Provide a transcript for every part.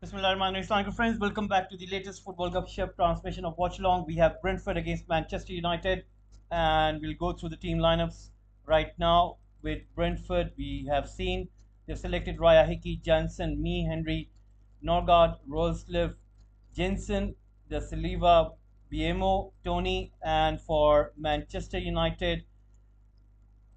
Bismillahirrahmanirrahim. Friends, welcome back to the latest football Gupshup transmission of Watchalong. We have Brentford against Manchester United, and we'll go through the team lineups right now. With Brentford, we have seen they've selected Raya Hickey, Jansen, Me, Henry, Norgard, Roseslip, Jensen, De Silva, Biemo, Tony, and for Manchester United,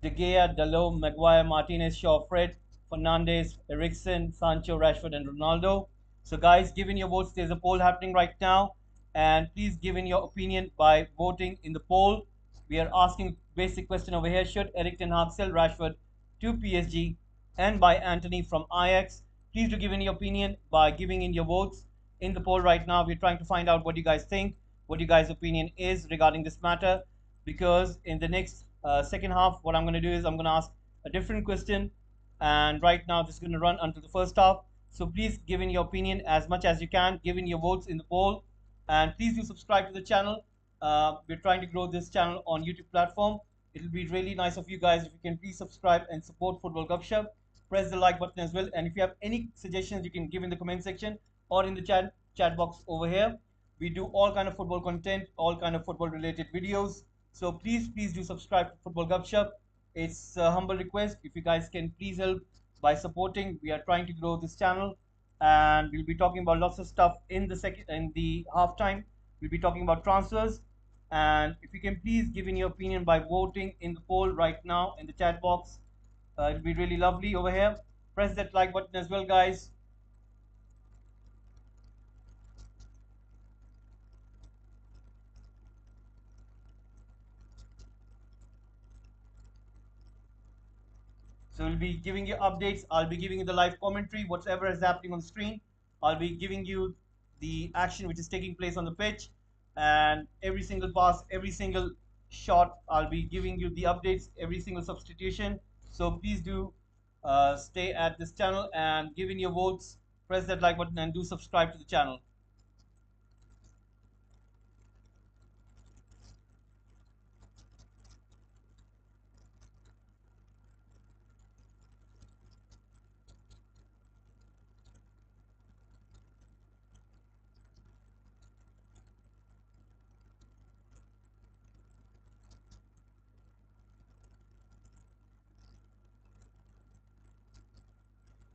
De Gea, Dalot, Maguire, Martinez, Shaw, Fred, Fernandes, Eriksen, Sancho, Rashford, and Ronaldo. So, guys, give in your votes. There's a poll happening right now, and please give in your opinion by voting in the poll. We are asking basic question over here: should Erik ten Hag sell Rashford to PSG and buy Anthony from Ajax? Please do give in your opinion by giving in your votes in the poll right now. We're trying to find out what you guys think, what you guys' opinion is regarding this matter, because in the next second half, what I'm going to do is I'm going to ask a different question, and right now this is going to run until the first half. So please give in your opinion as much as you can, give in your votes in the poll, and please do subscribe to the channel. We're trying to grow this channel on YouTube platform. It'll be really nice of you guys if you can please subscribe and support Football Gupshup. Press the like button as well, and if you have any suggestions, you can give in the comment section or in the chat box over here. We do all kind of football content, all kind of football related videos. So please do subscribe to Football Gupshup. It's a humble request. If you guys can please help by supporting, we are trying to grow this channel, and we'll be talking about lots of stuff in the halftime. We'll be talking about transfers, and if you can please give in your opinion by voting in the poll right now in the chat box, it'll be really lovely over here. Press that like button as well, guys. So we'll be giving you updates. I'll be giving you the live commentary, whatever is happening on the screen. I'll be giving you the action which is taking place on the pitch, and every single pass, every single shot. I'll be giving you the updates, every single substitution. So please do stay at this channel and give in your votes. Press that like button and do subscribe to the channel.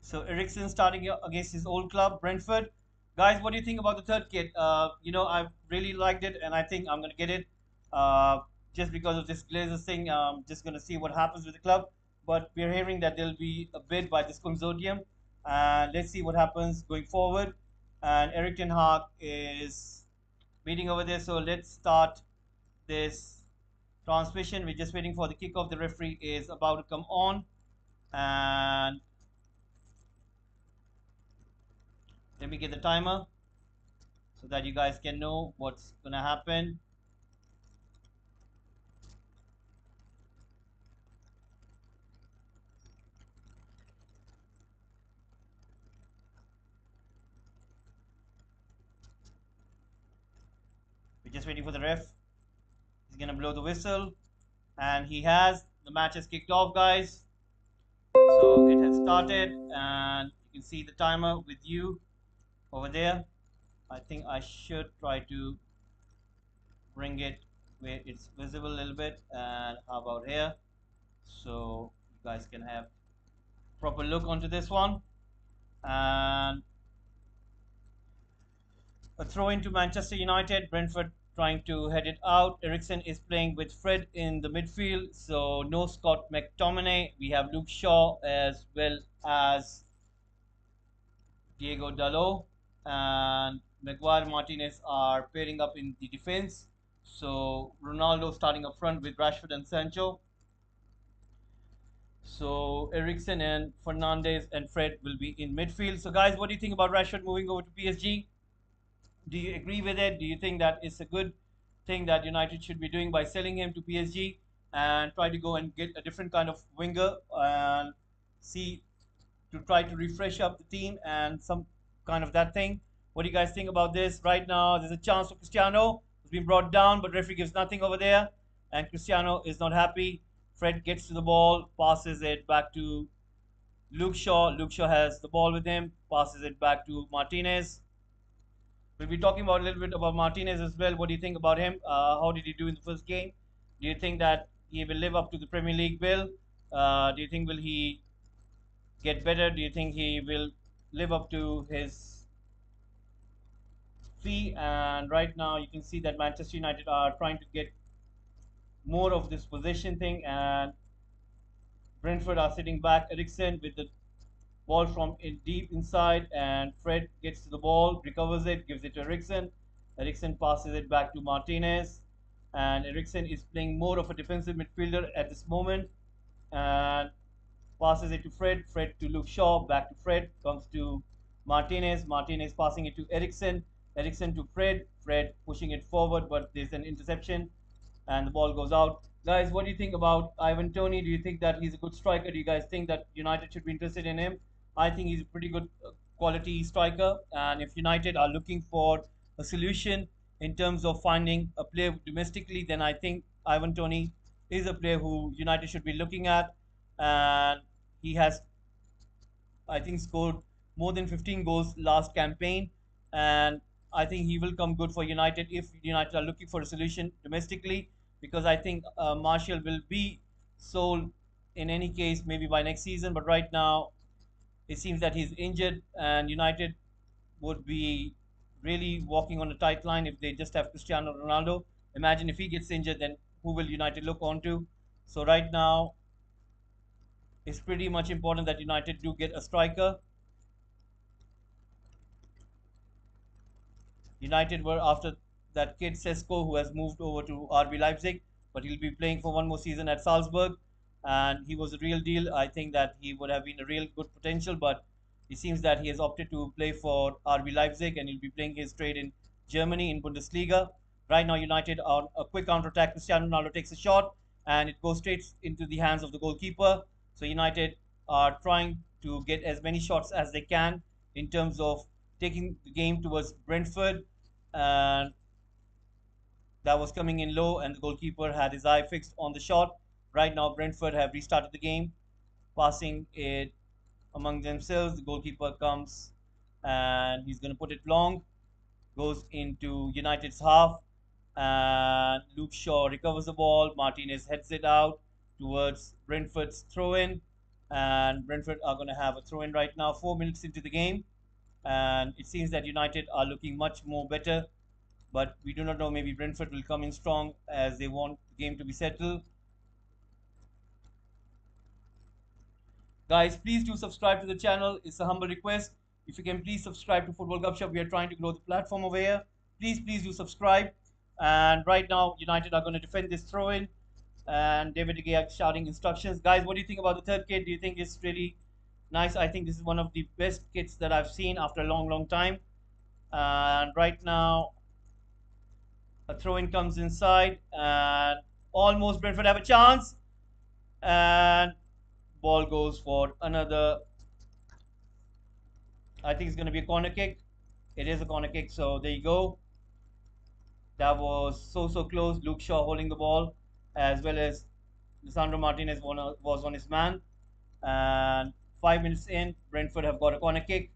So Eriksen starting against his old club, Brentford. Guys, what do you think about the third kit? I really liked it, and I think I'm gonna get it. Just because of this Glazers thing, just gonna see what happens with the club. But we're hearing that there'll be a bid by this consortium, and let's see what happens going forward. And Erik ten Hag is meeting over there, so let's start this transmission. We're just waiting for the kickoff. The referee is about to come on, and let me get the timer so that you guys can know what's gonna happen. We're just waiting for the ref. He's gonna blow the whistle, and he has. The match has kicked off, guys. So it has started, and you can see the timer with you over there. I think I should try to bring it where it's visible a little bit. And how about here, so you guys can have proper look onto this one. And a throw into Manchester United. Brentford trying to head it out. Eriksen is playing with Fred in the midfield, so no Scott McTominay. We have Luke Shaw as well as Diego Dalot, and Maguire, Martinez are pairing up in the defense. So Ronaldo starting up front with Rashford and Sancho. So Eriksen and Fernandes and Fred will be in midfield. So guys, what do you think about Rashford moving over to PSG? Do you agree with it? Do you think that it's a good thing that United should be doing by selling him to PSG and try to go and get a different kind of winger and see to try to refresh up the team and some kind of that thing? What do you guys think about this? Right now, there's a chance for Cristiano, who's been brought down, but referee gives nothing over there, and Cristiano is not happy. Fred gets to the ball, passes it back to Luke Shaw. Luke Shaw has the ball with him, passes it back to Martinez. We'll be talking about a little bit about Martinez as well. What do you think about him? How did he do in the first game? Do you think that he will live up to the Premier League bill? Do you think will he get better? Do you think he will live up to his fee? And right now, you can see that Manchester United are trying to get more of this possession thing, and Brentford are sitting back. Eriksen with the ball from in deep inside, and Fred gets to the ball, recovers it, gives it to Eriksen. Eriksen passes it back to Martinez, and Eriksen is playing more of a defensive midfielder at this moment, and passes it to Fred. Fred to Luke Shaw, back to Fred, comes to Martinez. Martinez passing it to Eriksen. Eriksen to Fred. Fred pushing it forward, but there's an interception and the ball goes out. Guys, what do you think about Ivan Toney? Do you think that he's a good striker? Do you guys think that United should be interested in him? I think he's a pretty good quality striker. And if United are looking for a solution in terms of finding a player domestically, then I think Ivan Toney is a player who United should be looking at. And he has, I think, scored more than 15 goals last campaign. And I think he will come good for United if United are looking for a solution domestically, because I think Martial will be sold in any case, maybe by next season. But right now, it seems that he's injured, and United would be really walking on a tight line if they just have Cristiano Ronaldo. Imagine if he gets injured, then who will United look on to? So right now, it's pretty much important that United do get a striker. United were after that kid Sesko, who has moved over to RB Leipzig, but he'll be playing for one more season at Salzburg, and he was a real deal. I think that he would have been a real good potential, but it seems that he has opted to play for RB Leipzig, and he'll be playing his trade in Germany in Bundesliga. Right now, United on a quick counter attack. Cristiano Ronaldo takes a shot, and it goes straight into the hands of the goalkeeper. So United are trying to get as many shots as they can in terms of taking the game towards Brentford, and that was coming in low, and the goalkeeper had his eye fixed on the shot. Right now, Brentford have restarted the game, passing it among themselves. The goalkeeper comes and he's going to put it long, goes into United's half, and Luke Shaw recovers the ball. Martinez heads it out towards Brentford's throw in, and Brentford are going to have a throw in right now, 4 minutes into the game. And it seems that United are looking much more better, but we do not know. Maybe Brentford will come in strong as they want the game to be settled. Guys, please do subscribe to the channel. It's a humble request. If you can please subscribe to Football Gupshup, we are trying to grow the platform over here. Please do subscribe. And right now, United are going to defend this throw-in, and David De Gea shouting instructions. Guys, what do you think about the third kit? Do you think it's really nice? I think this is one of the best kits that I've seen after a long time. And right now, a throw-in comes inside, and almost Brentford have a chance. And ball goes for another. I think it's going to be a corner kick. It is a corner kick, so there you go. That was so close. Luke Shaw holding the ball, as well as Lisandro Martinez was on his man. And 5 minutes in, Brentford have got a corner kick.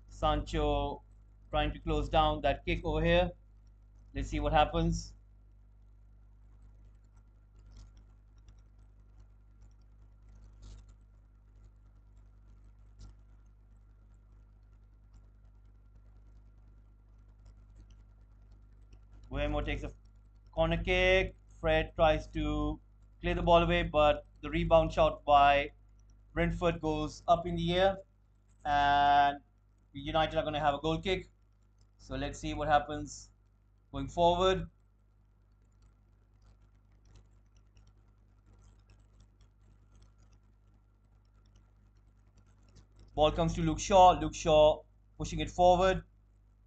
Sancho trying to close down that kick over here. Let's see what happens. Guillermo takes a corner kick. Fred tries to clear the ball away, but the rebound shot by Brentford goes up in the air, and United are going to have a goal kick. So let's see what happens going forward. Ball comes to Luke Shaw. Luke Shaw pushing it forward,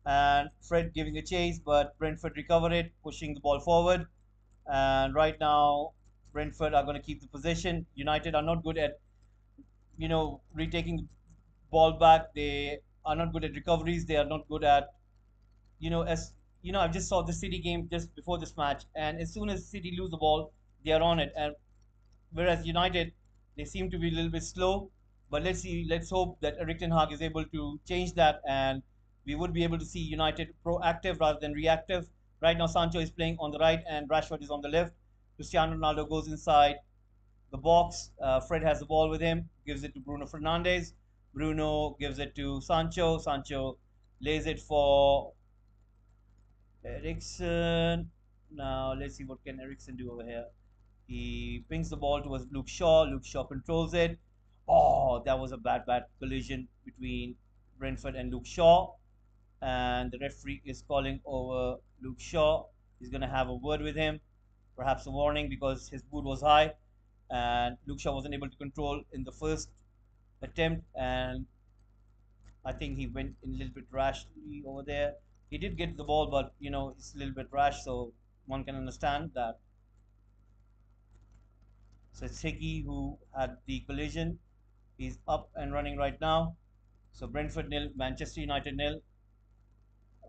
and Fred giving a chase, but Brentford recover it, pushing the ball forward. And right now, Brentford are going to keep the possession. United are not good at, retaking the ball back. They are not good at recoveries. They are not good at, as I just saw the City game just before this match, and as soon as City lose the ball, they are on it. And whereas United, they seem to be a little bit slow, But let's see. Let's hope that Erik ten Hag is able to change that, and we would be able to see United proactive rather than reactive. Right now, Sancho is playing on the right, and Rashford is on the left. Cristiano Ronaldo goes inside the box. Fred has the ball with him, gives it to Bruno Fernandes. Bruno gives it to Sancho. Sancho lays it for Eriksen. Now let's see what can Eriksen do over here. He pings the ball towards Luke Shaw. Luke Shaw controls it. Oh, that was a bad collision between Brentford and Luke Shaw. And the referee is calling over Luke Shaw. He's going to have a word with him, perhaps a warning because his boot was high. And Luke Shaw wasn't able to control in the first attempt. And I think he went in a little bit rashly over there. He did get the ball, but it's a little bit rash, so one can understand that. So it's Hickey who had the collision. He's up and running right now. So Brentford nil, Manchester United nil.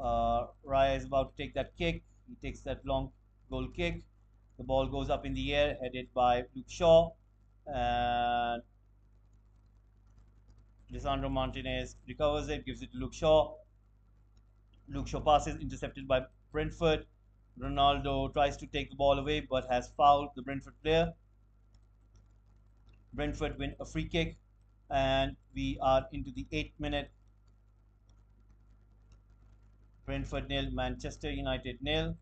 Raya is about to take that kick. He takes that long goal kick. The ball goes up in the air, headed by Luke Shaw. And Lisandro Martinez recovers it, gives it to Luke Shaw. Luke Shaw passes, intercepted by Brentford. Ronaldo tries to take the ball away, but has fouled the Brentford player. Brentford win a free kick, and we are into the 8th minute. Brentford nil, Manchester United nil.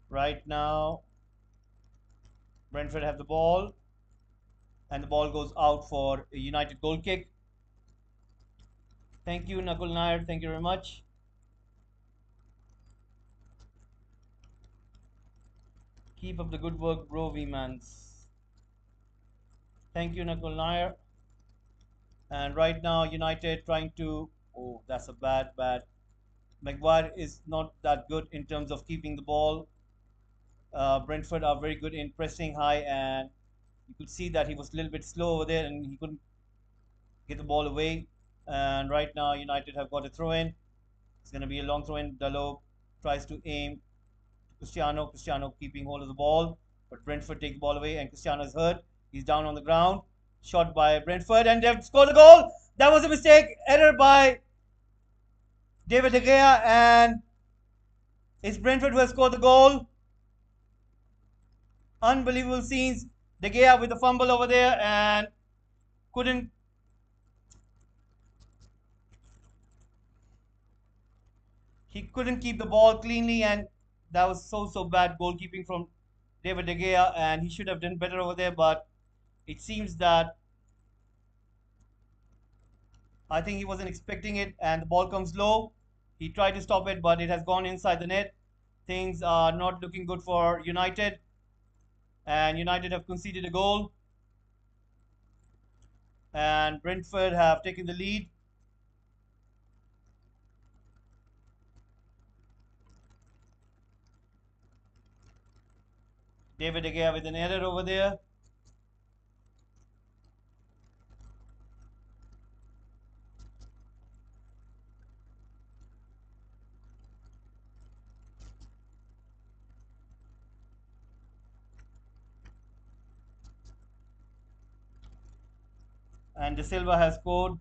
Right now, Brentford have the ball, and the ball goes out for a United goal kick. Thank you, Nakul Nair. Thank you very much. Keep up the good work, bro, V-mans. Thank you, Nakul Nair. And right now, United trying to. Oh, that's a bad. Maguire is not that good in terms of keeping the ball. Brentford are very good in pressing high, and you could see that he was a little bit slow over there, and he couldn't get the ball away. And right now, United have got a throw in. It's going to be a long throw in. Dalot tries to aim to Cristiano. Cristiano keeping hold of the ball, but Brentford take the ball away, and Cristiano is hurt. He's down on the ground. Shot by Brentford, and they've scored a goal. That was a mistake. Error by David De Gea, and it's Brentford who has scored the goal. Unbelievable scenes. De Gea with the fumble over there and couldn't he couldn't keep the ball cleanly, and that was so bad goalkeeping from David De Gea, and he should have done better over there, but it seems that I think he wasn't expecting it, and the ball comes low. He tried to stop it, but it has gone inside the net. Things are not looking good for United, and United have conceded a goal, and Brentford have taken the lead. David De Gea with an error over there. And De Silva has scored.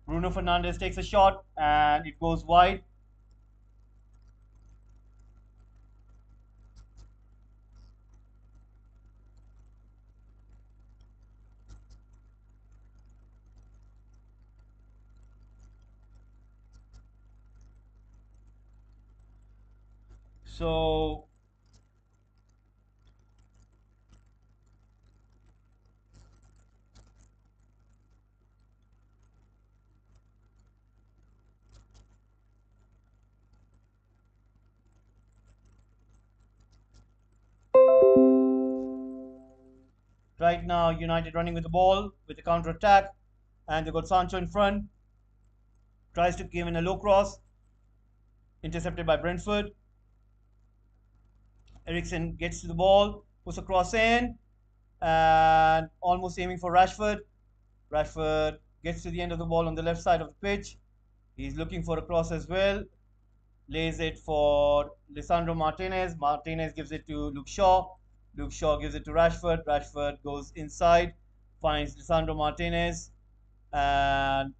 Bruno Fernandes takes a shot and it goes wide. So Right now, United running with the ball with the counter attack, and they got Sancho in front. Tries to give in a low cross, intercepted by Brentford. Eriksen gets to the ball, puts a cross in, and almost aiming for Rashford. Rashford gets to the end of the ball on the left side of the pitch. He's looking for a cross as well. Lays it for Lisandro Martinez. Martinez gives it to Luke Shaw. Luke Shaw gives it to Rashford. Rashford goes inside, finds Lisandro Martinez, and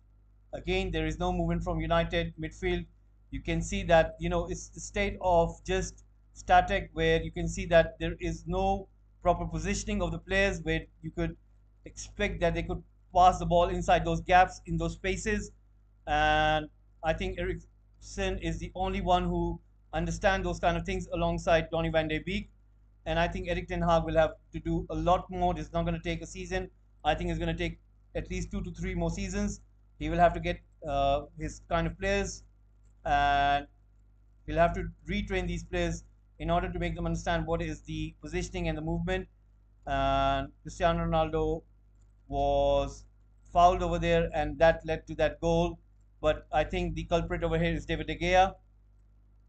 again there is no movement from United midfield. You can see that it's the state of just static, where you can see that there is no proper positioning of the players, where you could expect that they could pass the ball inside those gaps in those spaces. And I think Eriksen is the only one who understands those kind of things alongside Donny van de Beek. And I think Erik ten Hag will have to do a lot more. It's not going to take a season. I think it's going to take at least 2 to 3 more seasons. He will have to get his kind of players, and he'll have to retrain these players in order to make them understand what is the positioning and the movement. And Cristiano Ronaldo was fouled over there, and that led to that goal. But I think the culprit over here is David De Gea,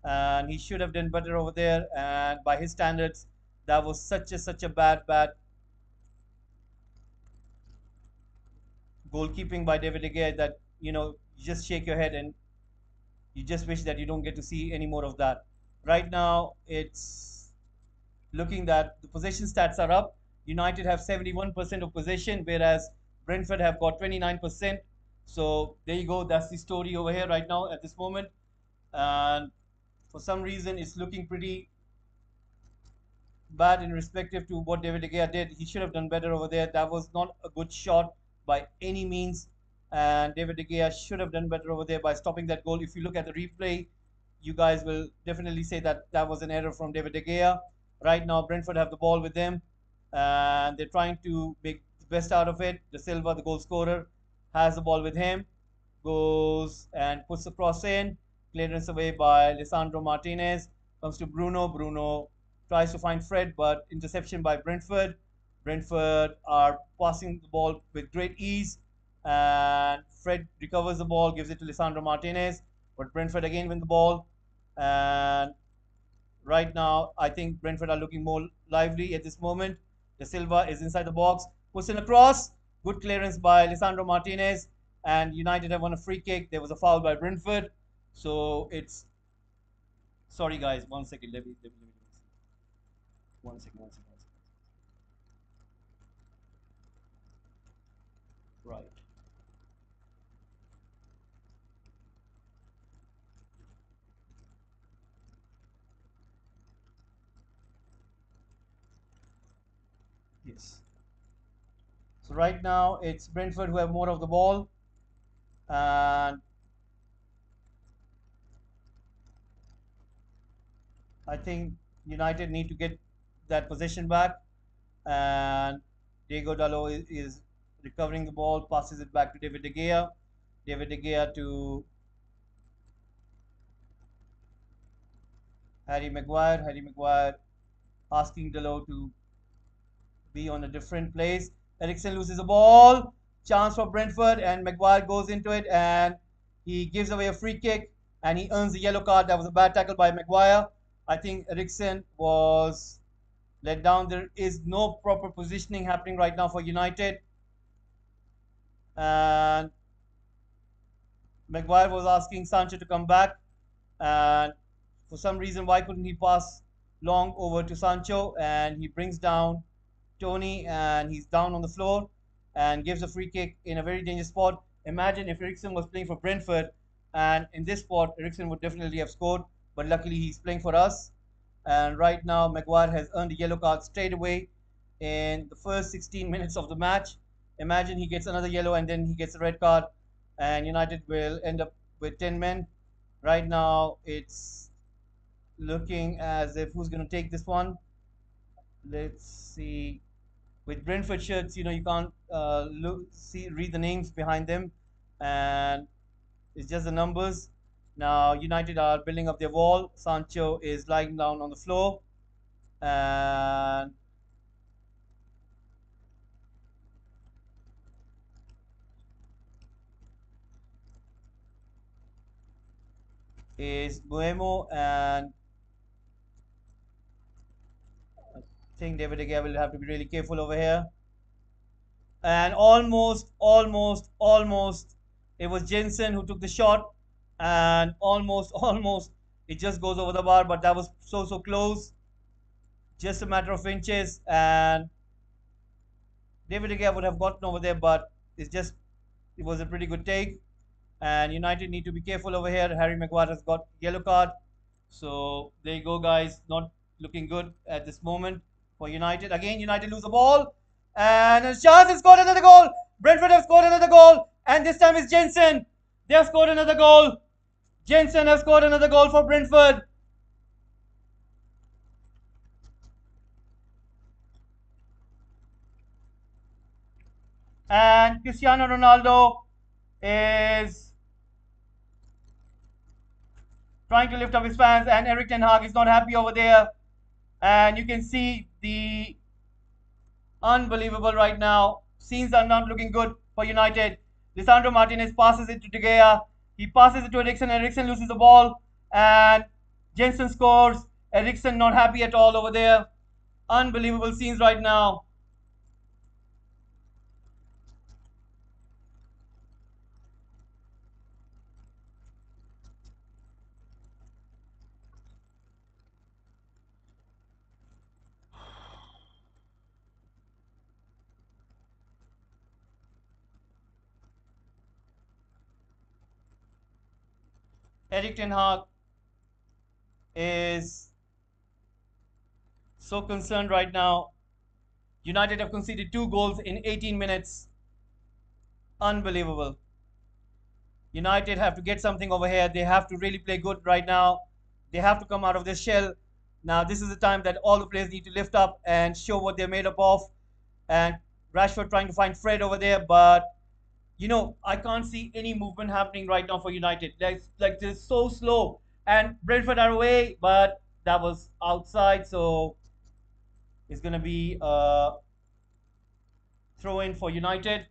and he should have done better over there. And by his standards, that was such a bad goalkeeping by David De Gea that you just shake your head and you just wish that you don't get to see any more of that. Right now, it's looking that the possession stats are up. United have 71% of possession, whereas Brentford have got 29%. So there you go. That's the story over here right now at this moment. And for some reason, it's looking pretty bad in respective to what David De Gea did. He should have done better over there. That was not a good shot by any means. And David De Gea should have done better over there by stopping that goal. If you look at the replay, you guys will definitely say that that was an error from David De Gea. Right now, Brentford have the ball with them, and they're trying to make the best out of it. De Silva, the goal scorer, has the ball with him, goes and puts the cross in. Clearance away by Lisandro Martinez. Comes to Bruno. Bruno tries to find Fred, but interception by Brentford. Brentford are passing the ball with great ease, and Fred recovers the ball, gives it to Lisandro Martinez, but Brentford again win the ball. And right now, I think Brentford are looking more lively at this moment. De Silva is inside the box, puts in a cross, good clearance by Lisandro Martinez, and United have won a free kick. There was a foul by Brentford, so it's sorry guys. 1 second, let me 1 second, 1 second, 1 second. Right. Yes. So right now it's Brentford who have more of the ball, and I think United need to get that possession back. And Diego Dalot is recovering the ball, passes it back to David De Gea. David De Gea to Harry Maguire. Harry Maguire asking Dalot to be on a different place. Eriksen loses the ball. Chance for Brentford, and Maguire goes into it, and he gives away a free kick, and he earns a yellow card. That was a bad tackle by Maguire. I think Eriksen was let down. There is no proper positioning happening right now for United. And Maguire was asking Sancho to come back, and for some reason, why couldn't he pass long over to Sancho? And he brings down Tony, and he's down on the floor and gives a free kick in a very dangerous spot. Imagine if Eriksen was playing for Brentford, and in this spot, Eriksen would definitely have scored, but luckily he's playing for us. And right now, Maguire has earned a yellow card straight away in the first 16 minutes of the match. Imagine he gets another yellow and then he gets a red card, and United will end up with 10 men. Right now, it's looking as if who's going to take this one. Let's see. With Brentford shirts, you can't read the names behind them, and it's just the numbers. Now United are building up their wall. Sancho is lying down on the floor, and is Buemo, and I think David De Gea will have to be really careful over here. And almost, it was Jensen who took the shot, and almost, it just goes over the bar, but that was so close, just a matter of inches, and David De Gea would have gotten over there, but it was a pretty good take. And United need to be careful over here. Harry Maguire has got yellow card. So there you go, guys. Not looking good at this moment for United. Again, United lose the ball. And a chance has scored another goal. Brentford have scored another goal. And this time it's Jensen. They have scored another goal. Jensen has scored another goal for Brentford. And Cristiano Ronaldo is trying to lift up his fans. And Eric Ten Hag is not happy over there. And you can see the unbelievable right now. Scenes are not looking good for United. Lisandro Martinez passes it to De Gea. He passes it to Eriksen. Eriksen loses the ball. And Jensen scores. Eriksen not happy at all over there. Unbelievable scenes right now. Erik Ten Hag is so concerned right now. United have conceded 2 goals in 18 minutes. Unbelievable. United have to get something over here. They have to really play good right now. They have to come out of this shell. Now, this is the time that all the players need to lift up and show what they're made up of. And Rashford trying to find Fred over there, but I can't see any movement happening right now for United. Like they're so slow. And Brentford are away, but that was outside, so it's gonna be a throw in for United.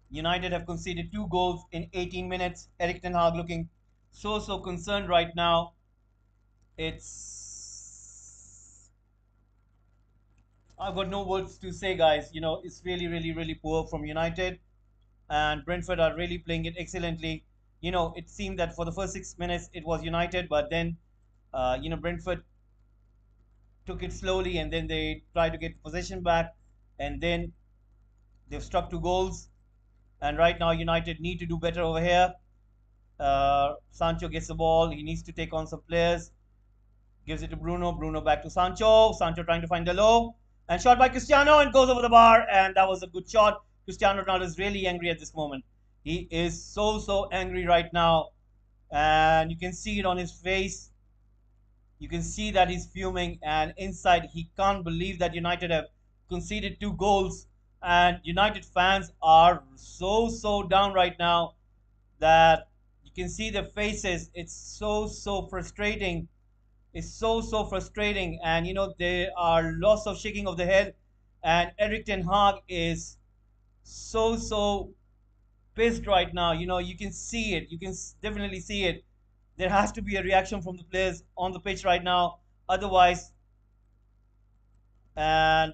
United have conceded 2 goals in 18 minutes. Erik Ten Hag looking so concerned right now. It's I've got no words to say, guys. It's really poor from United, and Brentford are really playing it excellently. It seemed that for the first 6 minutes it was United, but then Brentford took it slowly, and then they tried to get possession back, and then they've struck 2 goals. And right now, United need to do better over here. Sancho gets the ball. He needs to take on some players. Gives it to Bruno. Bruno back to Sancho. Sancho trying to find the low. And shot by Cristiano and goes over the bar. And that was a good shot. Cristiano Ronaldo is really angry at this moment. He is so angry right now. And you can see it on his face. You can see that he's fuming. And inside, he can't believe that United have conceded 2 goals. And United fans are so down right now that you can see their faces. It's so frustrating. It's so frustrating, and there are lots of shaking of the head, and Erik Ten Hag is so pissed right now. You can see it. You can definitely see it. There has to be a reaction from the players on the pitch right now. Otherwise, and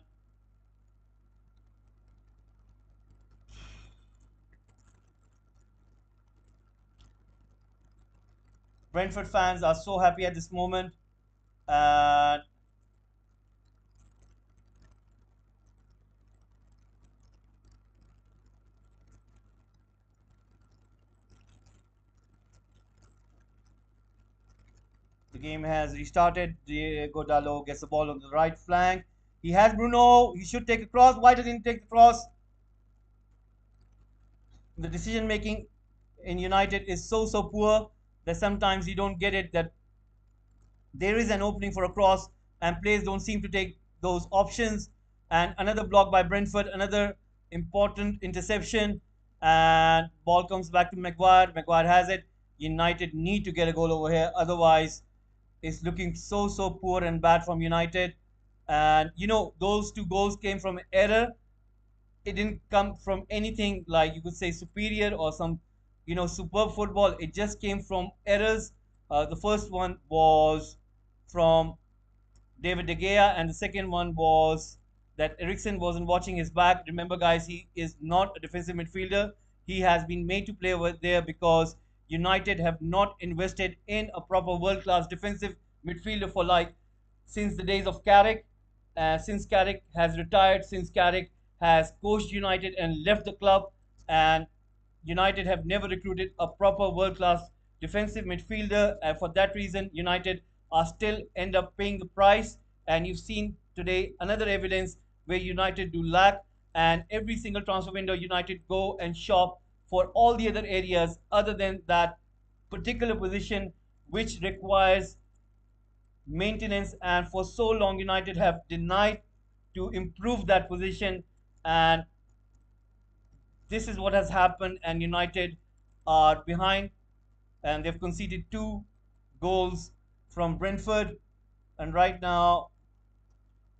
Brentford fans are so happy at this moment. And the game has restarted. Diego Dallo gets the ball on the right flank. He has Bruno. He should take a cross. Why doesn't he take the cross? The decision making in United is so poor that sometimes you don't get it, that there is an opening for a cross and players don't seem to take those options. And another block by Brentford, another important interception, and ball comes back to Maguire. Maguire has it. United need to get a goal over here, otherwise it's looking so poor and bad from United. And those 2 goals came from error, it didn't come from anything like you could say superior or some superb football. It just came from errors. The first one was from David De Gea, and the second one was that Eriksen wasn't watching his back. Remember, guys, he is not a defensive midfielder. He has been made to play over there because United have not invested in a proper world-class defensive midfielder for like since the days of Carrick. Since Carrick has retired, since Carrick has coached United and left the club, and United have never recruited a proper world-class defensive midfielder, and for that reason, United are still end up paying the price. And you've seen today another evidence where United do lack, and every single transfer window, United go and shop for all the other areas other than that particular position, which requires maintenance. And for so long, United have denied to improve that position, and this is what has happened. And United are behind, and they've conceded 2 goals from Brentford. And right now,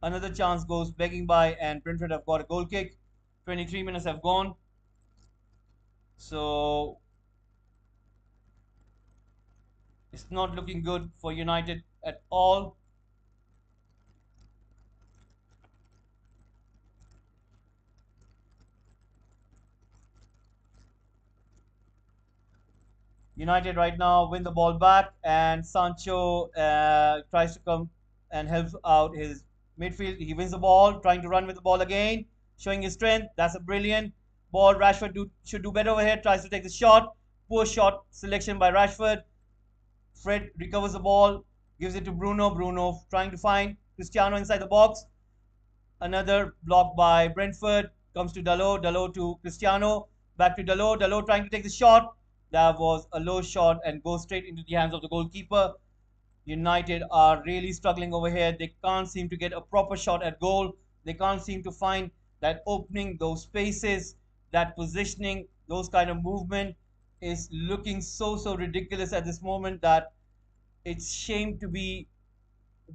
another chance goes begging by, and Brentford have got a goal kick. 23 minutes have gone. So it's not looking good for United at all. United right now win the ball back, and Sancho tries to come and helps out his midfield. He wins the ball, trying to run with the ball again, showing his strength. That's a brilliant ball. Rashford should do better over here. Tries to take the shot. Poor shot selection by Rashford. Fred recovers the ball, gives it to Bruno. Bruno trying to find Cristiano inside the box. Another block by Brentford. Comes to Dalot. Dalot to Cristiano. Back to Dalot. Dalot trying to take the shot. That was a low shot and goes straight into the hands of the goalkeeper. United are really struggling over here. They can't seem to get a proper shot at goal. They can't seem to find that opening, those spaces, that positioning, those kind of movement is looking so ridiculous at this moment that it's shame to be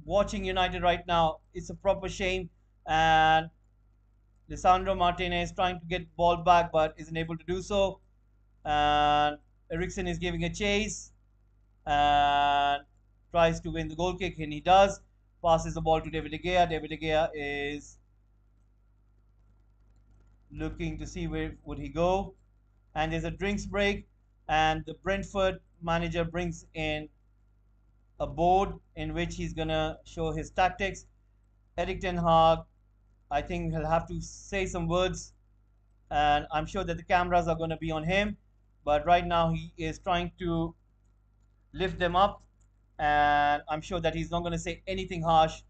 watching United right now. It's a proper shame. And Lisandro Martinez trying to get ball back but isn't able to do so. And Eriksen is giving a chase and tries to win the goal kick, and he does. Passes the ball to David De Gea. David De Gea is looking to see where would he go. And there's a drinks break, and the Brentford manager brings in a board in which he's gonna show his tactics. Eric Ten Hag, I think he'll have to say some words, and I'm sure that the cameras are gonna be on him. But right now he is trying to lift them up, and I'm sure that he's not going to say anything harsh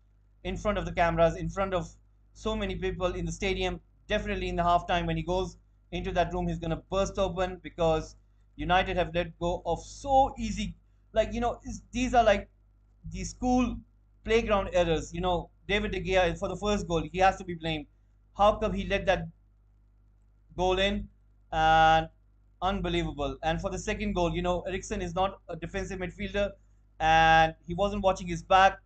in front of the cameras, in front of so many people in the stadium. Definitely in the halftime when he goes into that room, he's going to burst open because United have let go of so easy, like these are like the school playground errors. David De Gea for the first goal, he has to be blamed. How come he let that goal in? And unbelievable. And for the second goal, Eriksen is not a defensive midfielder, and he wasn't watching his back.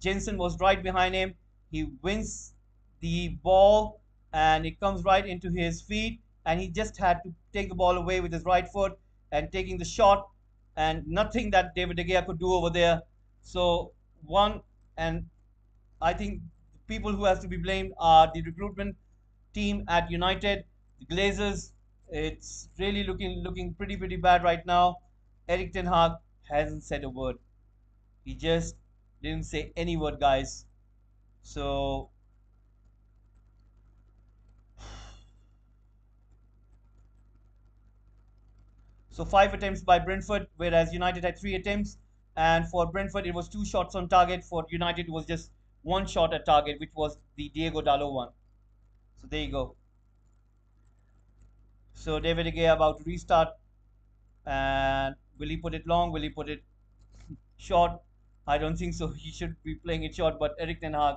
Jensen was right behind him. He wins the ball, and it comes right into his feet, and he just had to take the ball away with his right foot and taking the shot, and nothing that David De Gea could do over there. So one, and I think the people who has to be blamed are the recruitment team at United, the Glazers. It's really looking pretty bad right now. Eric Ten Hag hasn't said a word. He just didn't say any word, guys. So 5 attempts by Brentford, whereas United had 3 attempts. And for Brentford, it was 2 shots on target. For United, it was just 1 shot at target, which was the Diego Dalot one. So there you go. So David De Gea about to restart, and will he put it long? Will he put it short? I don't think so. He should be playing it short, but Eric Ten Hag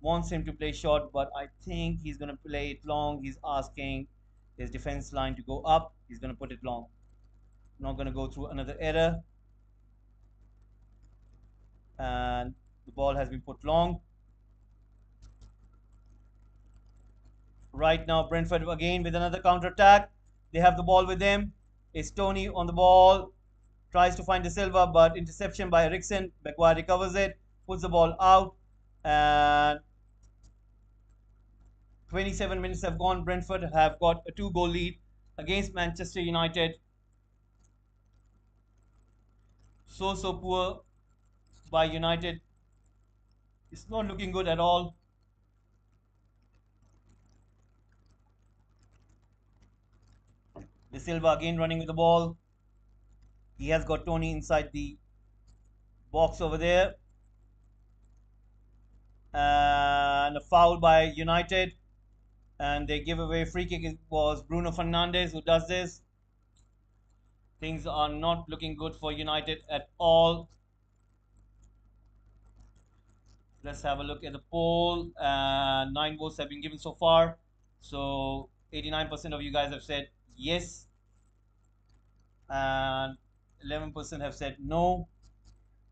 wants him to play short, but I think he's going to play it long. He's asking his defense line to go up. He's going to put it long. Not going to go through another error. And the ball has been put long. Right now, Brentford again with another counter attack. They have the ball with them. It's Tony on the ball. Tries to find De Silva, but interception by Eriksson. Maguire recovers it, puts the ball out, and 27 minutes have gone. Brentford have got a 2-goal lead against Manchester United. So poor by United. It's not looking good at all. De Silva again running with the ball. He has got Tony inside the box over there. And a foul by United. And they give away free kick. It was Bruno Fernandes who does this. Things are not looking good for United at all. Let's have a look at the poll. 9 votes have been given so far. So 89% of you guys have said yes. And 11% have said no.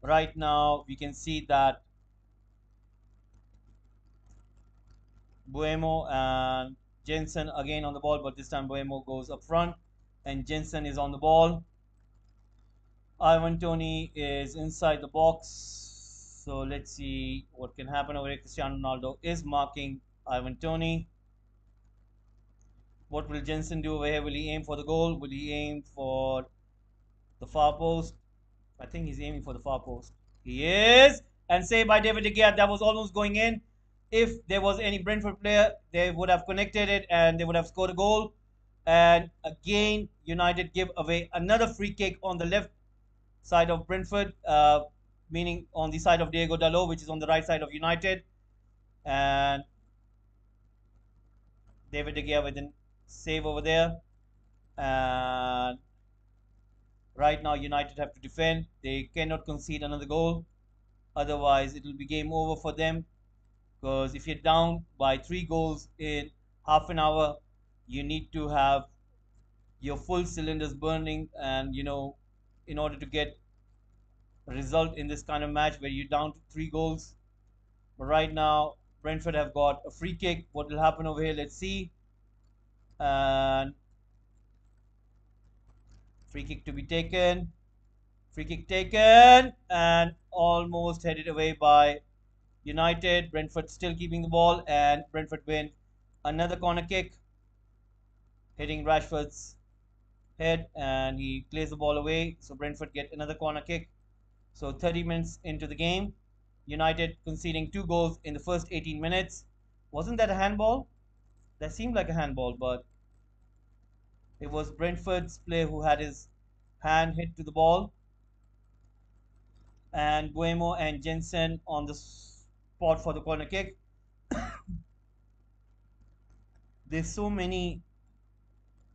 Right now, we can see that Buemo and Jensen again on the ball, but this time Buemo goes up front and Jensen is on the ball. Ivan Toney is inside the box. So let's see what can happen over here. Cristiano Ronaldo is marking Ivan Toney. What will Jensen do over here? Will he aim for the goal? Will he aim for the far post? I think he's aiming for the far post. He is. And saved by David De Gea. That was almost going in. If there was any Brentford player, they would have connected it and they would have scored a goal. And again, United give away another free kick on the left side of Brentford, meaning on the side of Diego Dalot, which is on the right side of United. And David De Gea with a save over there. And right now, United have to defend. They cannot concede another goal. Otherwise, it will be game over for them. Because if you're down by 3 goals in half an hour, you need to have your full cylinders burning. And, in order to get a result in this kind of match where you're down to 3 goals. But right now, Brentford have got a free kick. What will happen over here? Let's see. And free kick to be taken. Free kick taken. And almost headed away by United. Brentford still keeping the ball. And Brentford win another corner kick. Hitting Rashford's head. And he clears the ball away. So Brentford get another corner kick. So 30 minutes into the game. United conceding 2 goals in the first 18 minutes. Wasn't that a handball? That seemed like a handball, but it was Brentford's player who had his hand hit to the ball. And Buemo and Jensen on the spot for the corner kick. There's so many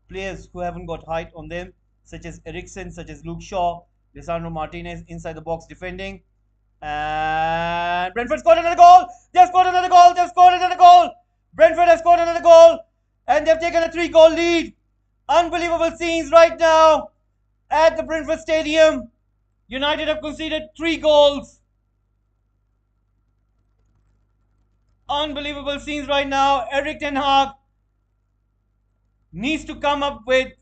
players who haven't got height on them, such as Eriksson, such as Luke Shaw, Lisandro Martinez inside the box defending. And Brentford scored another goal. They've scored another goal. They've scored another goal. Brentford has scored another goal. And they've taken a 3-goal lead. Unbelievable scenes right now at the Brentford Stadium. United have conceded 3 goals. Unbelievable scenes right now. Erik ten Hag needs to come up with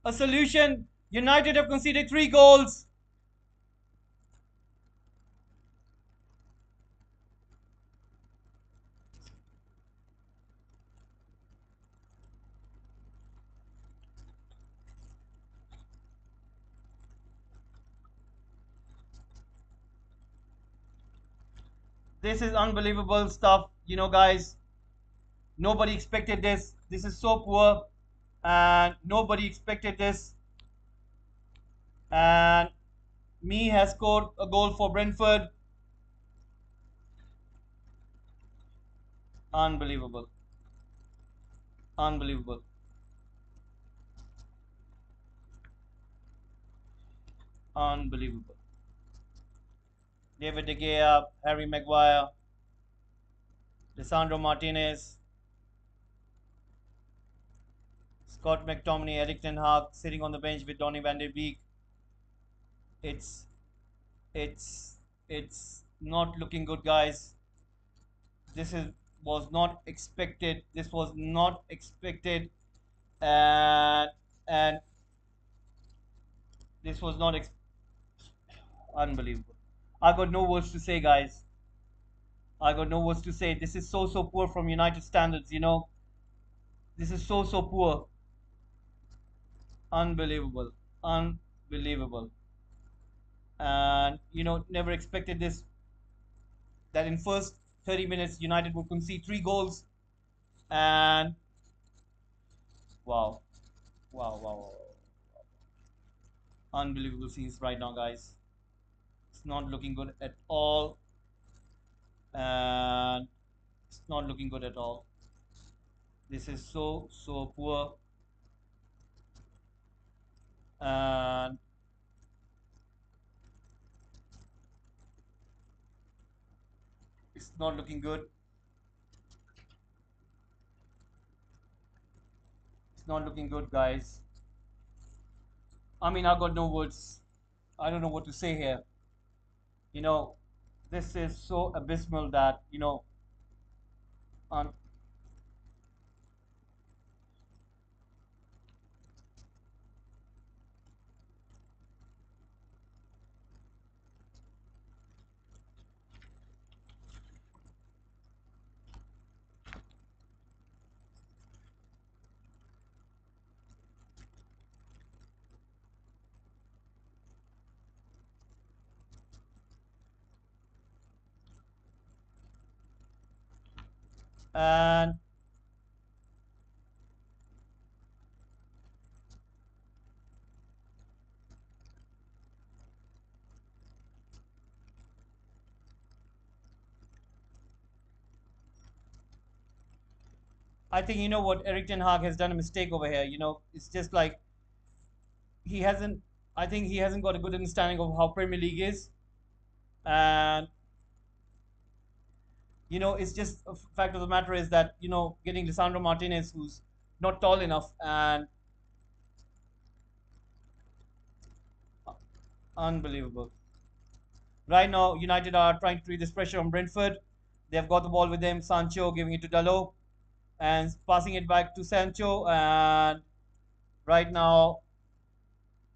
a solution. United have conceded 3 goals. This is unbelievable stuff, guys. Nobody expected this. This is so poor, and nobody expected this. And Me has scored a goal for Brentford. Unbelievable. Unbelievable. Unbelievable. David De Gea, Harry Maguire, Lisandro Martinez, Scott McTominay, Erik ten Hag sitting on the bench with Donny van der Beek. It's it's not looking good, guys. This is was not expected. This was not expected, and and this was not unbelievable. I got no words to say, guys. I got no words to say. This is so poor from United standards. This is so poor. Unbelievable, unbelievable. And never expected this. That in first 30 minutes, United would concede 3 goals. And wow, wow. Unbelievable scenes right now, guys. It's not looking good at all, and it's not looking good at all. This is so poor, and it's not looking good. It's not looking good, guys. I mean, I got no words. I don't know what to say here. You know, this is so abysmal that un- and I think what Eric Ten Hag has done a mistake over here. It's just like he hasn't. I think he hasn't got a good understanding of how Premier League is, and it's just a fact of the matter is that getting Lisandro Martinez, who's not tall enough, and unbelievable. Right now, United are trying to create this pressure on Brentford. They've got the ball with them. Sancho giving it to Dalot and passing it back to Sancho. And right now,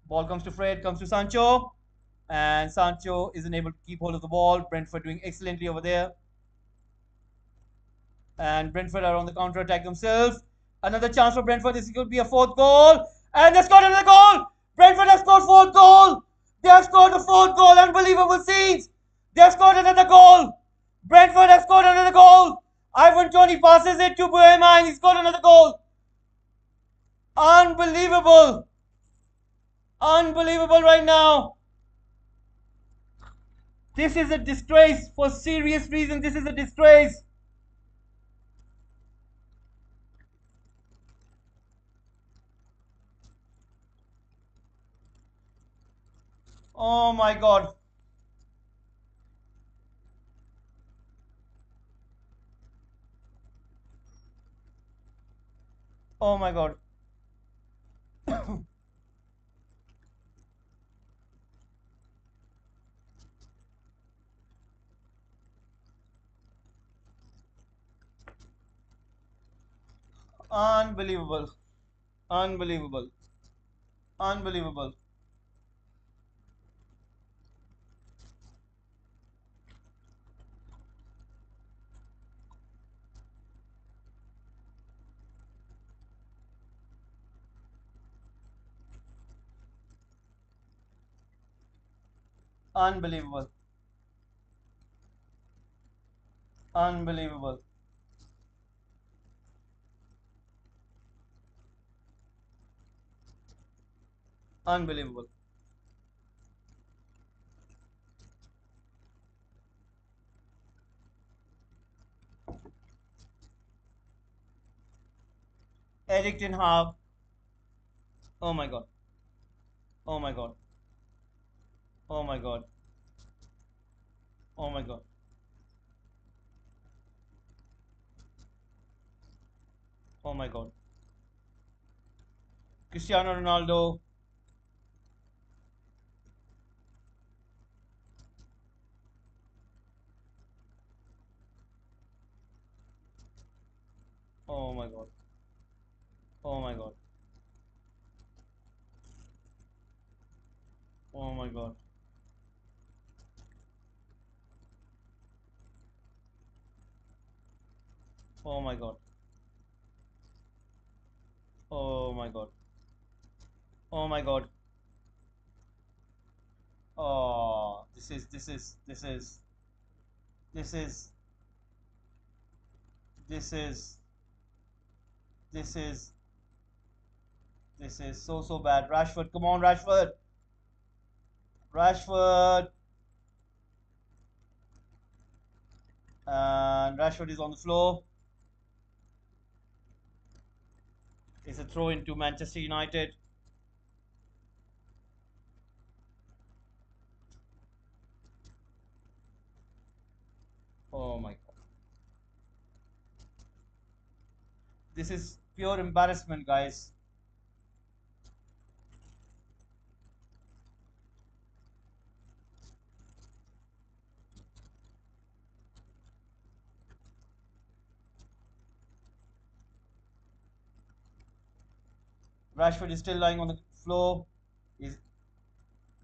ball comes to Fred, comes to Sancho. And Sancho isn't able to keep hold of the ball. Brentford doing excellently over there. And Brentford are on the counter attack themselves. Another chance for Brentford. This could be a fourth goal. And they scored another goal. Brentford has scored fourth goal. They have scored the fourth goal. Unbelievable scenes. They have scored another goal. Brentford has scored another goal. Ivan Toney passes it to Buema and he scored another goal. Unbelievable. Unbelievable right now. This is a disgrace for serious reason. This is a disgrace. Oh my God. Oh my God. Unbelievable. Unbelievable. Unbelievable. Unbelievable. Unbelievable. Unbelievable. Eric Ten Hag. Oh my God. Oh my God. Oh my God. Oh my God. Oh my God. Cristiano Ronaldo. Oh my god. Oh my god. Oh my god. Oh my god. Oh my god. Oh my god. Oh, this is this is this is this is so bad. Rashford, come on, Rashford. Rashford. And Rashford is on the floor. It's a throw into Manchester United. Oh my god. This is pure embarrassment, guys. Rashford is still lying on the floor. He's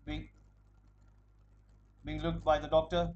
being being looked by the doctor.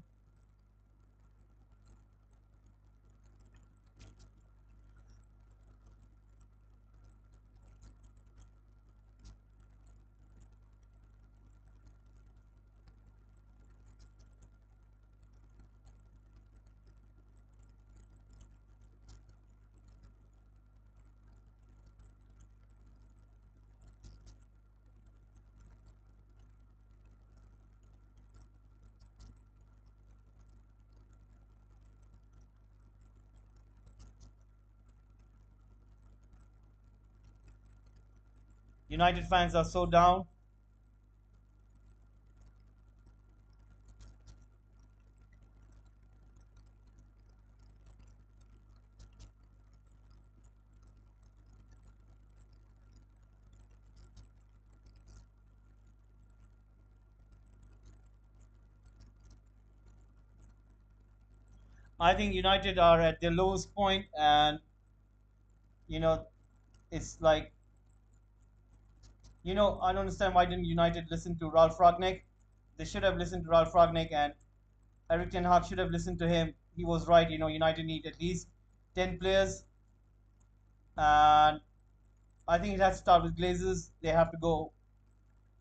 United fans are so down. I think United are at their lowest point, and you know, it's like I don't understand why didn't United listen to Ralph Ragnick. They should have listened to Ralph Ragnick, and Eric Ten Hag should have listened to him. He was right. United need at least 10 players, and I think it has to start with Glazers. They have to go.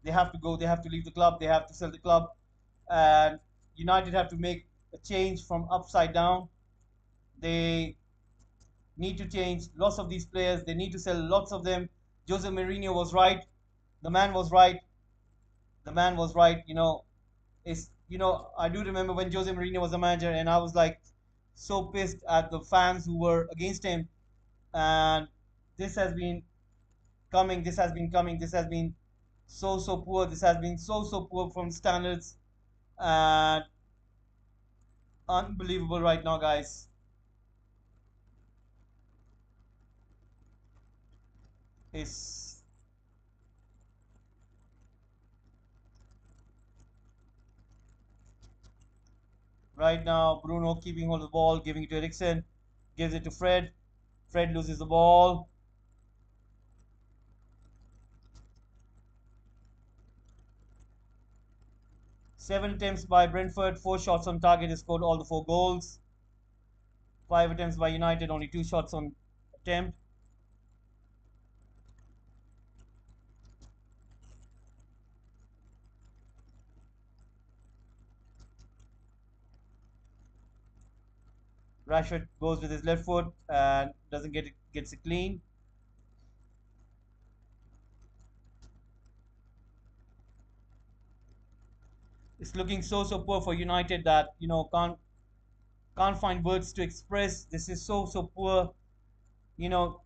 They have to go. They have to leave the club. They have to sell the club, and United have to make a change from upside down. They need to change lots of these players. They need to sell lots of them. Jose Mourinho was right. The man was right. The man was right. I do remember when Jose Mourinho was the manager, and I was like so pissed at the fans who were against him. And this has been coming. This has been coming. This has been so poor. This has been so poor from standards, and unbelievable right now, guys. It's right now Bruno keeping hold of the ball, giving it to Eriksen, gives it to Fred. Fred loses the ball. Seven attempts by Brentford, four shots on target. He scored all the four goals. Five attempts by United, only two shots on attempt. Rashford goes with his left foot and doesn't gets it clean. It's looking so poor for United that can't find words to express. This is so poor. You know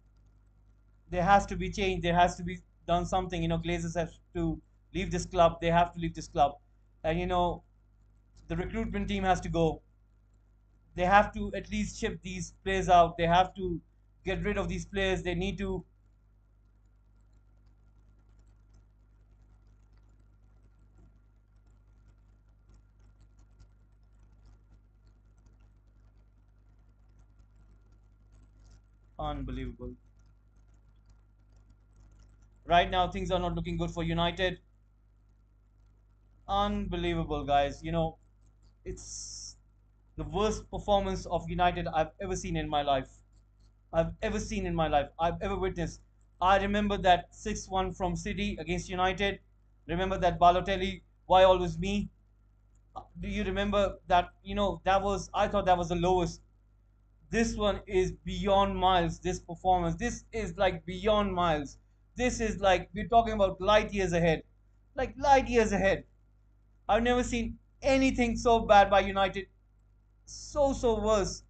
there has to be change. There has to be done something. Glazers have to leave this club. They have to leave this club, and the recruitment team has to go. They have to at least ship these players out. They have to get rid of these players. They need to. Unbelievable. Right now, things are not looking good for United. Unbelievable, guys. It's the worst performance of United I've ever seen in my life. I've ever witnessed. I remember that 6-1 from City against United. Remember that Balotelli, why always me? Do you remember that? I thought that was the lowest. This one is beyond miles. This performance, this is like beyond miles. This is like we're talking about light years ahead. Like light years ahead. I've never seen anything so bad by United. So worse.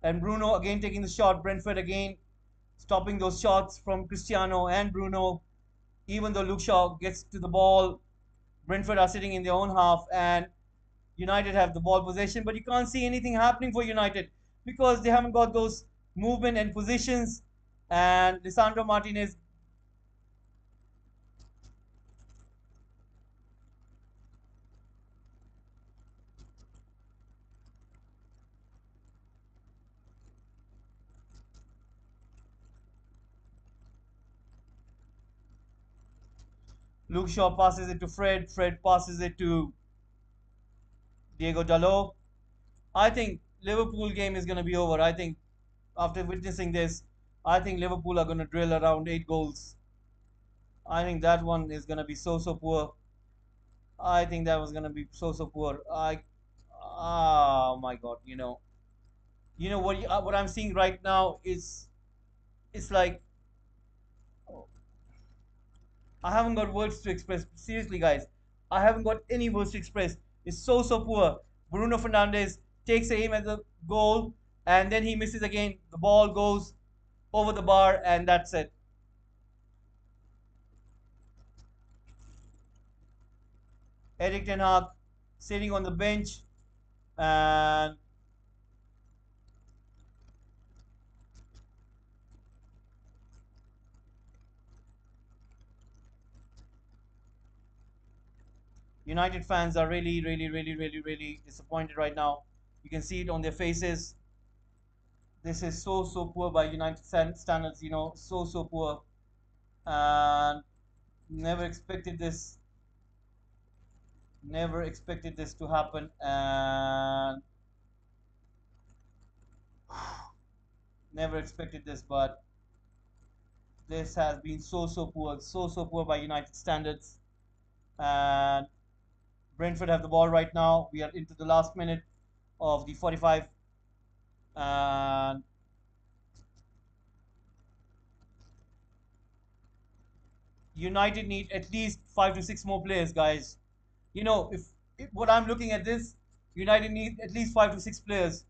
And Bruno again taking the shot. Brentford again stopping those shots from Cristiano and Bruno. Even though Luke Shaw gets to the ball, Brentford are sitting in their own half and United have the ball possession, but you can't see anything happening for United because they haven't got those movement and positions. And Lisandro Martinez, Luke Shaw passes it to Fred. Fred passes it to Diego Dalot. I think Liverpool game is going to be over. I think after witnessing this, I think Liverpool are going to drill around 8 goals. I think that one is going to be so poor. I think that was going to be so poor. Oh my God, what I'm seeing right now is it's like I haven't got words to express. Seriously, guys, I haven't got any words to express. It's so poor. Bruno Fernandes takes aim at the goal and then he misses again. The ball goes over the bar and that's it. Eric Ten Hag sitting on the bench and United fans are really disappointed right now. You can see it on their faces. This is so poor by United standards. So poor, and never expected this. Never expected this to happen, and never expected this. But this has been so poor, so poor by United standards. And Brentford have the ball right now. We are into the last minute of the 45, and United need at least 5 to 6 more players, guys. If what I'm looking at this, United need at least 5 to 6 players.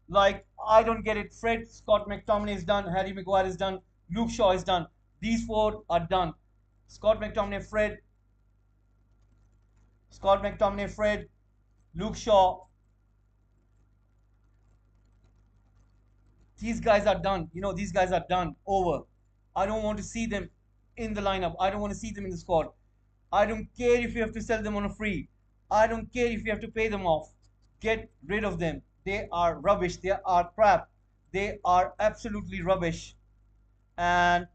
Like I don't get it. Fred, Scott McTominay is done. Harry Maguire is done. Luke Shaw is done. These four are done. Scott McTominay, Fred, Scott McTominay, Fred, Luke Shaw. These guys are done. These guys are done. Over. I don't want to see them in the lineup. I don't want to see them in the squad. I don't care if you have to sell them on a free. I don't care if you have to pay them off. Get rid of them. They are rubbish. They are crap. They are absolutely rubbish. And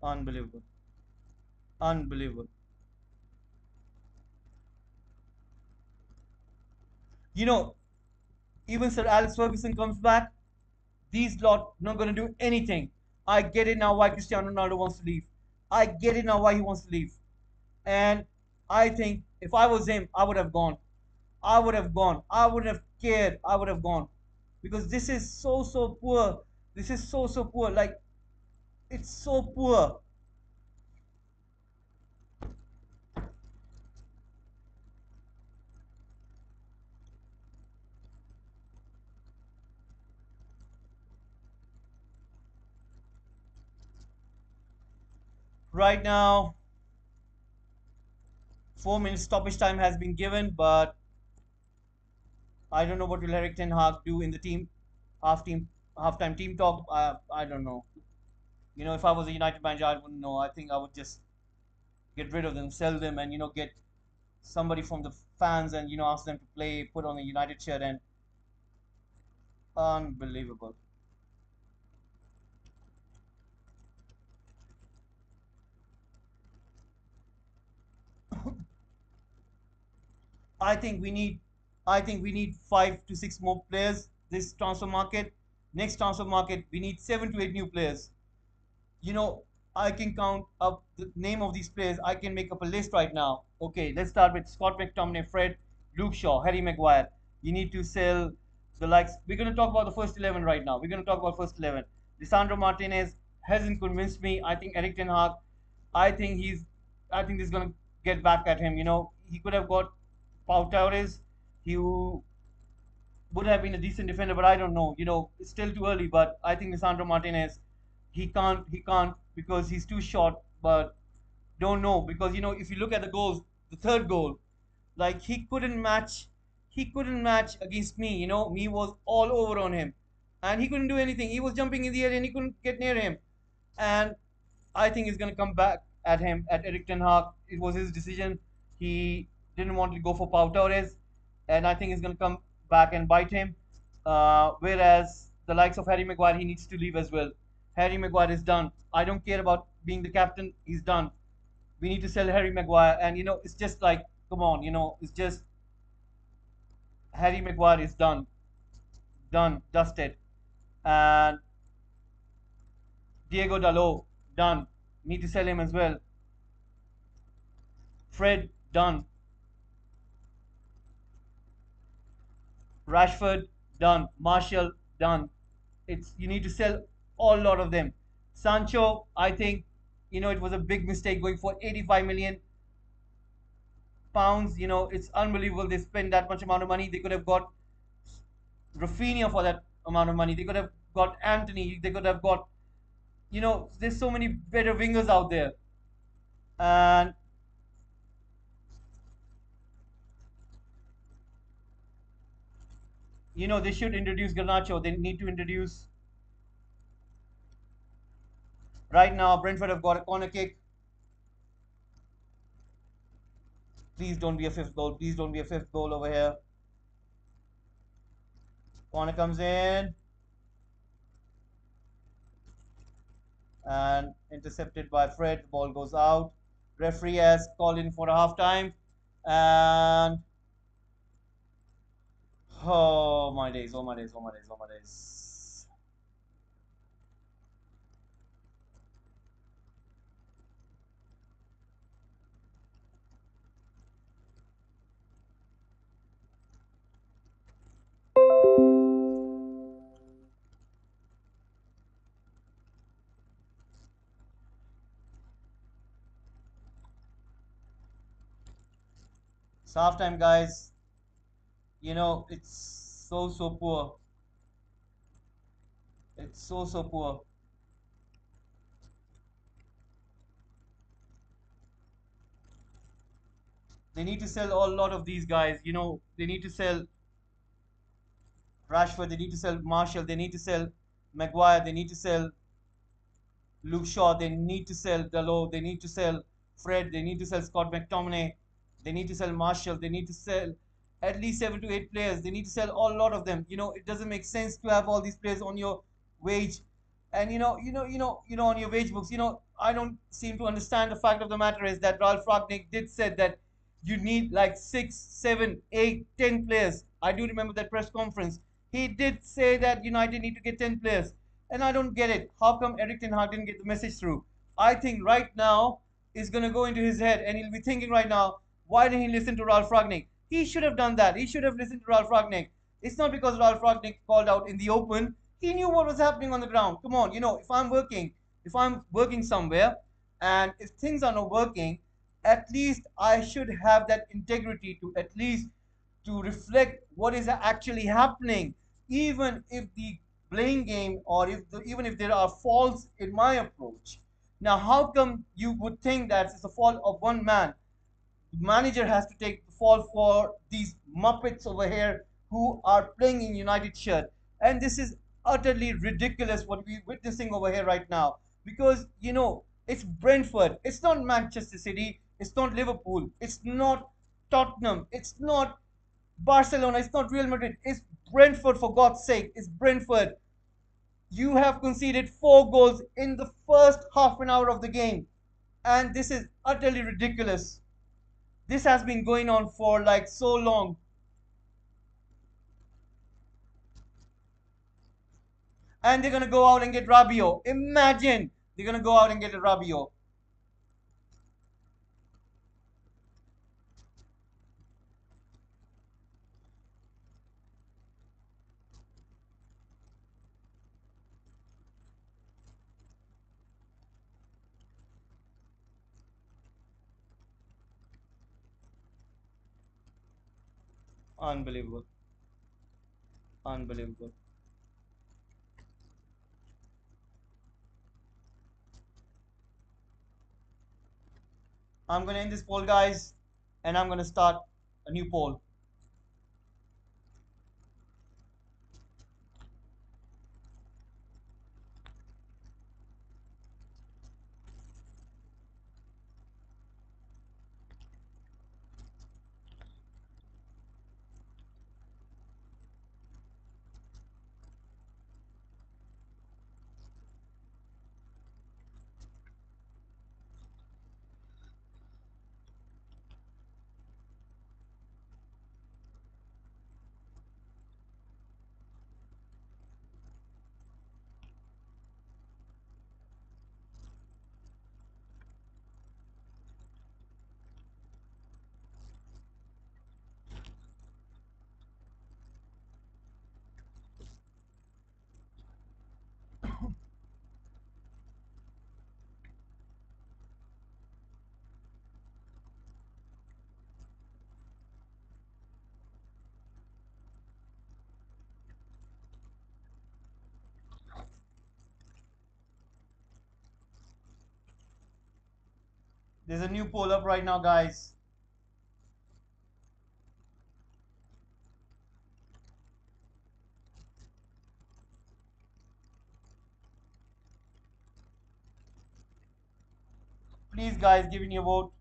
unbelievable. Unbelievable. You know, even Sir Alex Ferguson comes back. These lot not going to do anything. I get it now why Cristiano Ronaldo wants to leave. I get it now why he wants to leave. And I think if I was him, I would have gone. I would have gone. I wouldn't have cared. I would have gone. Because this is so poor. This is so poor. Like, it's so poor. Right now, 4 minutes stoppage time has been given, but I don't know what will Eric Ten Hag do in the half team, halftime team talk. I don't know. If I was a United manager, I wouldn't know. I think I would just get rid of them, sell them, and get somebody from the fans and ask them to play, put on a United shirt, and Unbelievable. I think we need I think we need 5 to 6 more players this transfer market. Next transfer market, we need 7 to 8 new players. You know, I can count up the name of these players. I can make up a list right now. Okay, let's start with Scott McTominay, Fred, Luke Shaw, Harry Maguire. You need to sell the likes. We're going to talk about the first 11 right now. We're going to talk about first 11. Lisandro Martinez hasn't convinced me. I think Eric Ten Hag, I think he's, I think this is going to get back at him. You know, he could have got Pau Torres. He would have been a decent defender, but I don't know. You know, it's still too early. But I think Lisandro Martinez, he can't because he's too short. But don't know because if you look at the goals, the third goal, like he couldn't match against me. Me was all over on him, and he couldn't do anything. He was jumping in the air and he couldn't get near him. And I think he's going to come back at him, at Eric Ten Hag. It was his decision. He didn't want to go for Pau Torres, and I think he's going to come back and bite him. Whereas the likes of Harry Maguire, he needs to leave as well. Harry Maguire is done. I don't care about being the captain. He's done. We need to sell Harry Maguire, and it's just like, come on, it's just Harry Maguire is done, dusted, and Diego Dalot done. Need to sell him as well. Fred done. Rashford done. Marshall done. It's you need to sell all lot of them. Sancho, I think, it was a big mistake going for 85 million pounds. It's unbelievable they spent that much amount of money. They could have got Rafinha for that amount of money. They could have got Anthony. They could have got, there's so many better wingers out there. And they should introduce Garnacho. They need to introduce right now. Brentford have got a corner kick. Please don't be a fifth goal. Please don't be a fifth goal over here. Corner comes in and intercepted by Fred. The ball goes out. Referee has called in for a half time. And oh my days, oh my days, oh my days, oh my days. It's half time, guys. It's so poor. It's so poor. They need to sell a lot of these guys. They need to sell Rashford. They need to sell Marshall. They need to sell Maguire. They need to sell Luke Shaw. They need to sell Dalot. They need to sell Fred. They need to sell Scott McTominay. They need to sell Marshall. They need to sell at least 7 to 8 players. They need to sell a lot of them. It doesn't make sense to have all these players on your wage, and on your wage books. I don't seem to understand. The fact of the matter is that Ralph Ragnick did said that you need like 6, 7, 8, 10 players. I do remember that press conference. He did say that United need to get 10 players. And I don't get it. How come Eric Ten Hag didn't get the message through? I think right now is going to go into his head and he'll be thinking right now, why didn't he listen to Ralph Ragnick? He should have done that. He should have listened to Ralph Ragnick. It's not because Ralph Ragnick called out in the open. He knew what was happening on the ground. Come on, if I'm working somewhere and if things are not working, at least I should have that integrity to at least to reflect what is actually happening, even if the playing game or even if there are faults in my approach. Now, how come you would think that it's a fault of one man? The manager has to take the fall for these muppets over here who are playing in United shirt, and this is utterly ridiculous what we're witnessing over here right now. Because it's Brentford, it's not Manchester City, it's not Liverpool, it's not Tottenham, it's not Barcelona, it's not Real Madrid, it's Brentford, for God's sake, it's Brentford. You have conceded 4 goals in the first half an hour of the game, and this is utterly ridiculous. This has been going on for like so long, and they're gonna go out and get Rabiot. Imagine they're gonna go out and get a Rabiot. Unbelievable, unbelievable. I'm gonna end this poll, guys, and I'm gonna start a new poll. There's a new poll up right now, guys. Please, guys, give in your vote.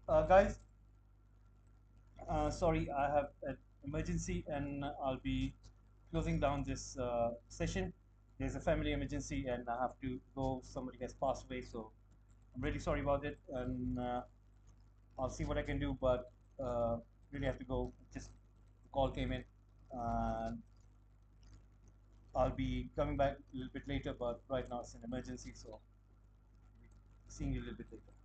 Guys, sorry, I have an emergency and I'll be closing down this session. There's a family emergency and I have to go. Somebody has passed away, so I'm really sorry about it. And I'll see what I can do, but really have to go. Just the call came in, and I'll be coming back a little bit later. But right now it's an emergency, so seeing you a little bit later.